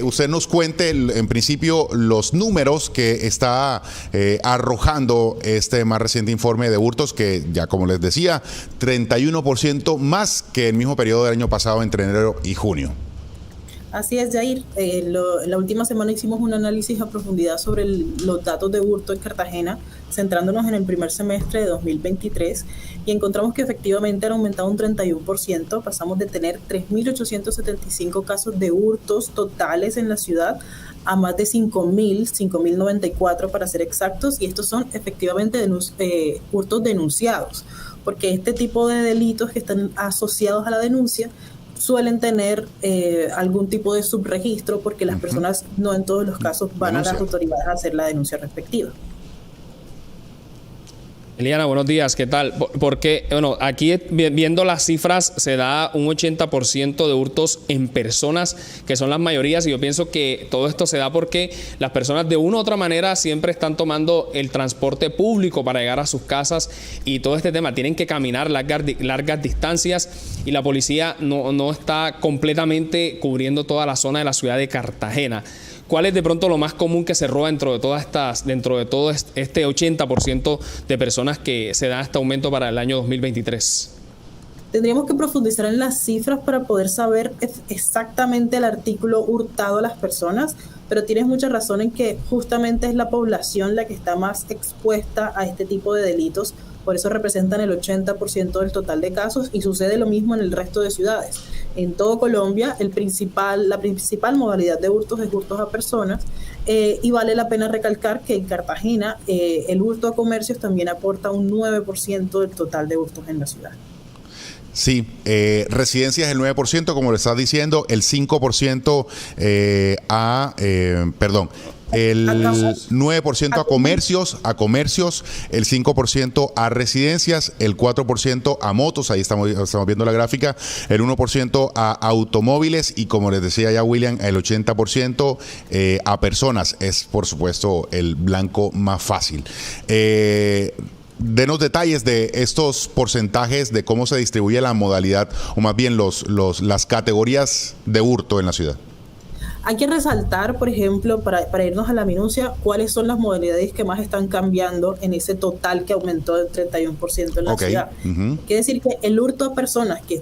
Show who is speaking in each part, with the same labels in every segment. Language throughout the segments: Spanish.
Speaker 1: Usted nos cuente en principio los números que está arrojando este más reciente informe de hurtos, que ya como les decía, 31% más que el mismo periodo del año pasado entre enero y junio.
Speaker 2: Así es, Jair. La última semana hicimos un análisis a profundidad sobre los datos de hurto en Cartagena, centrándonos en el primer semestre de 2023, y encontramos que efectivamente han aumentado un 31%. Pasamos de tener 3.875 casos de hurtos totales en la ciudad a más de 5.094 para ser exactos, y estos son efectivamente hurtos denunciados, porque este tipo de delitos que están asociados a la denuncia suelen tener algún tipo de subregistro, porque las personas no en todos los casos van a las autoridades a hacer la denuncia respectiva.
Speaker 3: Eliana, buenos días, ¿qué tal? Porque, bueno, aquí viendo las cifras se da un 80% de hurtos en personas, que son las mayorías, y yo pienso que todo esto se da porque las personas de una u otra manera siempre están tomando el transporte público para llegar a sus casas, y todo este tema, tienen que caminar largas distancias, y la policía no está completamente cubriendo toda la zona de la ciudad de Cartagena. ¿Cuál es de pronto lo más común que se roba dentro de todo este 80% de personas que se da este aumento para el año 2023?
Speaker 2: Tendríamos que profundizar en las cifras para poder saber exactamente el artículo hurtado a las personas, pero tienes mucha razón en que justamente es la población la que está más expuesta a este tipo de delitos. Por eso representan el 80% del total de casos, y sucede lo mismo en el resto de ciudades. En todo Colombia, la principal modalidad de hurtos es hurtos a personas, y vale la pena recalcar que en Cartagena el hurto a comercios también aporta un 9% del total de hurtos en la ciudad.
Speaker 1: Sí, residencias el 9%, como le estás diciendo, el 5% el 9% a comercios, el 5% a residencias, el 4% a motos, ahí estamos viendo la gráfica, el 1% a automóviles, y como les decía ya William, el 80% a personas. Es por supuesto el blanco más fácil. Denos detalles de estos porcentajes, de cómo se distribuye la modalidad, o más bien las categorías de hurto en la ciudad.
Speaker 2: Hay que resaltar, por ejemplo, para irnos a la minucia, cuáles son las modalidades que más están cambiando en ese total que aumentó del 31% en la ciudad. Quiere decir que el hurto a personas, que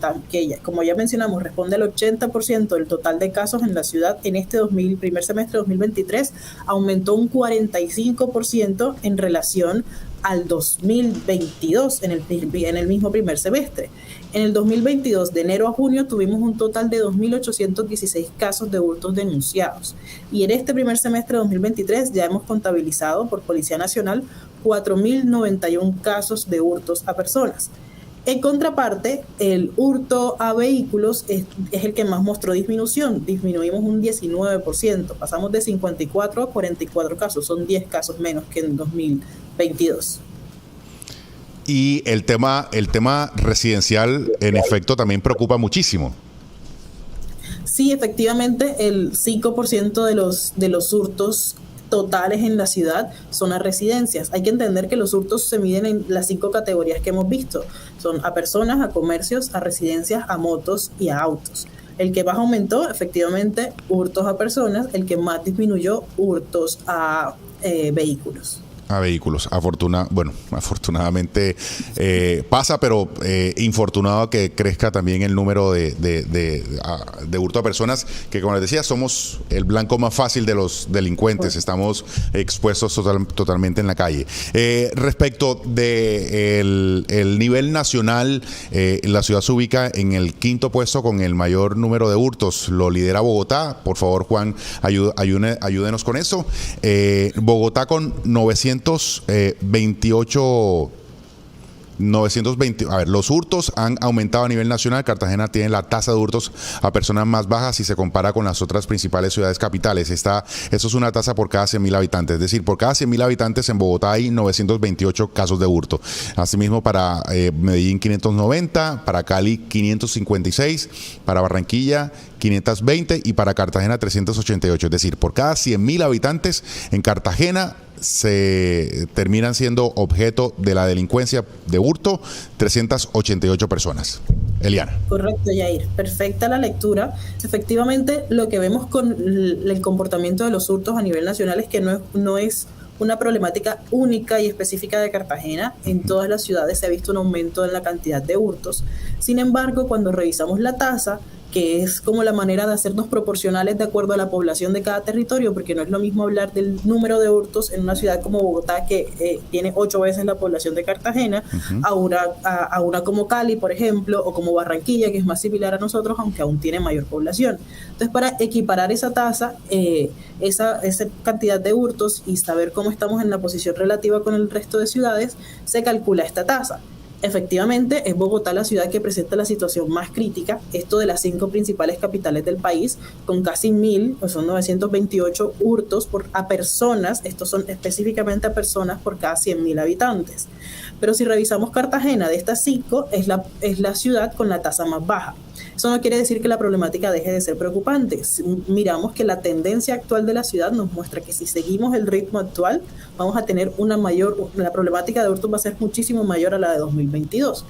Speaker 2: como ya mencionamos, responde al 80% del total de casos en la ciudad, en este primer semestre de 2023, aumentó un 45% en relación al 2022 en el mismo primer semestre. En el 2022, de enero a junio, tuvimos un total de 2.816 casos de hurtos denunciados. Y en este primer semestre de 2023 ya hemos contabilizado por Policía Nacional 4.091 casos de hurtos a personas. En contraparte, el hurto a vehículos es el que más mostró disminución. Disminuimos un 19%. Pasamos de 54 a 44 casos. Son 10 casos menos que en 2022.
Speaker 1: Y el tema residencial, en efecto, también preocupa muchísimo.
Speaker 2: Sí, efectivamente, el 5% de los hurtos totales en la ciudad son a residencias. Hay que entender que los hurtos se miden en las 5 categorías que hemos visto. Son a personas, a comercios, a residencias, a motos y a autos. El que más aumentó, efectivamente, hurtos a personas. El que más disminuyó, hurtos a vehículos.
Speaker 1: A vehículos. Afortunadamente pasa, pero infortunado que crezca también el número de hurto a personas, que como les decía, somos el blanco más fácil de los delincuentes. Estamos expuestos totalmente en la calle. Respecto del nivel nacional, la ciudad se ubica en el 5º puesto con el mayor número de hurtos. Lo lidera Bogotá. Por favor, Juan, ayúdenos con eso. Bogotá con 928. Los hurtos han aumentado a nivel nacional. Cartagena tiene la tasa de hurtos a personas más baja si se compara con las otras principales ciudades capitales. Eso es una tasa por cada 100.000 habitantes. Es decir, por cada 100.000 habitantes en Bogotá hay 928 casos de hurto. Asimismo, para Medellín 590, para Cali 556, para Barranquilla 520 y para Cartagena 388. Es decir, por cada 100.000 habitantes en Cartagena se terminan siendo objeto de la delincuencia de hurto 388 personas. Eliana.
Speaker 2: Correcto, Yair. Perfecta la lectura. Efectivamente, lo que vemos con el comportamiento de los hurtos a nivel nacional es que no es una problemática única y específica de Cartagena. En todas las ciudades se ha visto un aumento en la cantidad de hurtos. Sin embargo, cuando revisamos la tasa, que es como la manera de hacernos proporcionales de acuerdo a la población de cada territorio, porque no es lo mismo hablar del número de hurtos en una ciudad como Bogotá, que tiene 8 veces la población de Cartagena, a una como Cali, por ejemplo, o como Barranquilla, que es más similar a nosotros, aunque aún tiene mayor población. Entonces, para equiparar esa tasa, esa cantidad de hurtos y saber cómo estamos en la posición relativa con el resto de ciudades, se calcula esta tasa. Efectivamente, es Bogotá la ciudad que presenta la situación más crítica, esto de las 5 principales capitales del país, con casi 1.000, pues son 928 hurtos a personas, estos son específicamente a personas por cada 100.000 habitantes. Pero si revisamos Cartagena, de estas 5, es la ciudad con la tasa más baja. Eso no quiere decir que la problemática deje de ser preocupante. Miramos que la tendencia actual de la ciudad nos muestra que si seguimos el ritmo actual, vamos a tener la problemática de hurtos va a ser muchísimo mayor a la de 2022.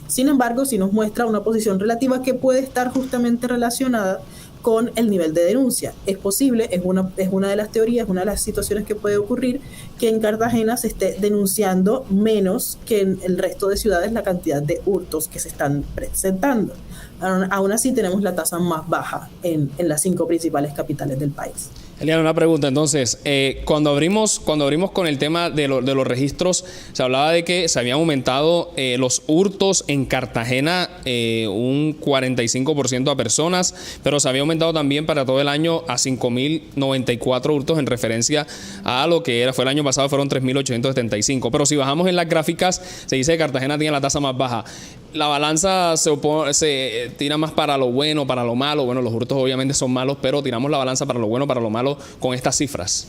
Speaker 2: Sin embargo, sí nos muestra una posición relativa que puede estar justamente relacionada con el nivel de denuncia. Es posible, es una de las teorías, una de las situaciones que puede ocurrir, que en Cartagena se esté denunciando menos que en el resto de ciudades la cantidad de hurtos que se están presentando. Aún así tenemos la tasa más baja en las 5 principales capitales del país.
Speaker 3: Eliana, una pregunta entonces, cuando abrimos con el tema de los registros, se hablaba de que se habían aumentado los hurtos en Cartagena un 45% a personas, pero se había aumentado también para todo el año a 5.094 hurtos en referencia a lo que fue el año pasado, fueron 3.875. Pero si bajamos en las gráficas, se dice que Cartagena tiene la tasa más baja. La balanza se tira más para lo bueno, para lo malo. Bueno, los hurtos obviamente son malos, pero tiramos la balanza para lo bueno, para lo malo con estas cifras.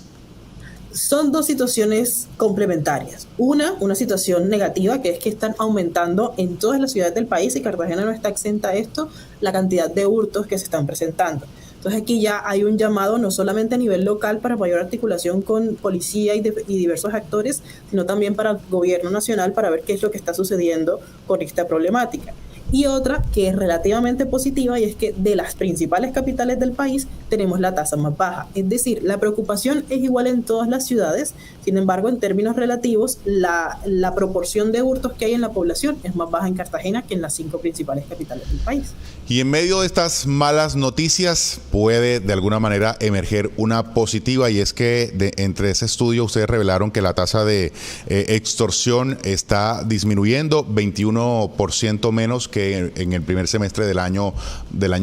Speaker 2: Son 2 situaciones complementarias. Una situación negativa, que es que están aumentando en todas las ciudades del país, y Cartagena no está exenta a esto, la cantidad de hurtos que se están presentando. Entonces aquí ya hay un llamado no solamente a nivel local para mayor articulación con policía y diversos actores, sino también para el gobierno nacional para ver qué es lo que está sucediendo con esta problemática. Y otra que es relativamente positiva, y es que de las principales capitales del país tenemos la tasa más baja. Es decir, la preocupación es igual en todas las ciudades, sin embargo, en términos relativos, la proporción de hurtos que hay en la población es más baja en Cartagena que en las 5 principales capitales del país.
Speaker 1: Y en medio de estas malas noticias puede de alguna manera emerger una positiva, y es que entre ese estudio ustedes revelaron que la tasa de extorsión está disminuyendo 21% menos que en el primer semestre del año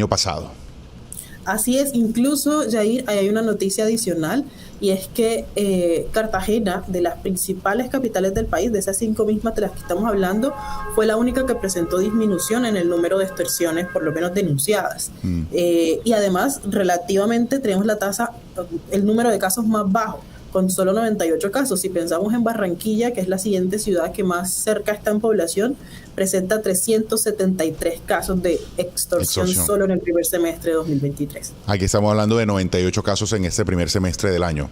Speaker 1: pasado.
Speaker 2: Así es, incluso, Yair, hay una noticia adicional, y es que Cartagena, de las principales capitales del país, de esas 5 mismas de las que estamos hablando, fue la única que presentó disminución en el número de extorsiones, por lo menos denunciadas. Y además, relativamente, tenemos el número de casos más bajo, con solo 98 casos. Si pensamos en Barranquilla, que es la siguiente ciudad que más cerca está en población, presenta 373 casos de extorsión solo en el primer semestre de 2023.
Speaker 1: Aquí estamos hablando de 98 casos en este primer semestre del año.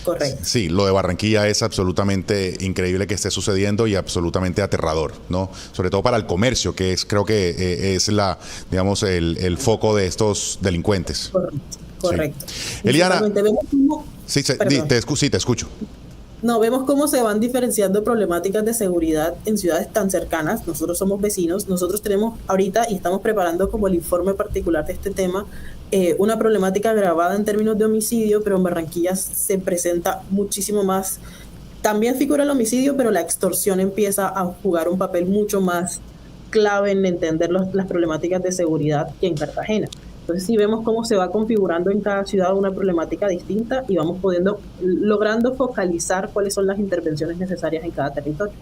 Speaker 2: Correcto.
Speaker 1: Sí, lo de Barranquilla es absolutamente increíble que esté sucediendo y absolutamente aterrador, ¿no? Sobre todo para el comercio, que creo que es el foco de estos delincuentes.
Speaker 2: Correcto.
Speaker 1: Sí. Eliana, te escucho.
Speaker 2: No, vemos cómo se van diferenciando problemáticas de seguridad en ciudades tan cercanas. Nosotros somos vecinos, nosotros tenemos ahorita, y estamos preparando como el informe particular de este tema, una problemática agravada en términos de homicidio, pero en Barranquilla se presenta muchísimo más. También figura el homicidio, pero la extorsión empieza a jugar un papel mucho más clave en entender las problemáticas de seguridad que en Cartagena. Entonces sí vemos cómo se va configurando en cada ciudad una problemática distinta, y vamos logrando focalizar cuáles son las intervenciones necesarias en cada territorio.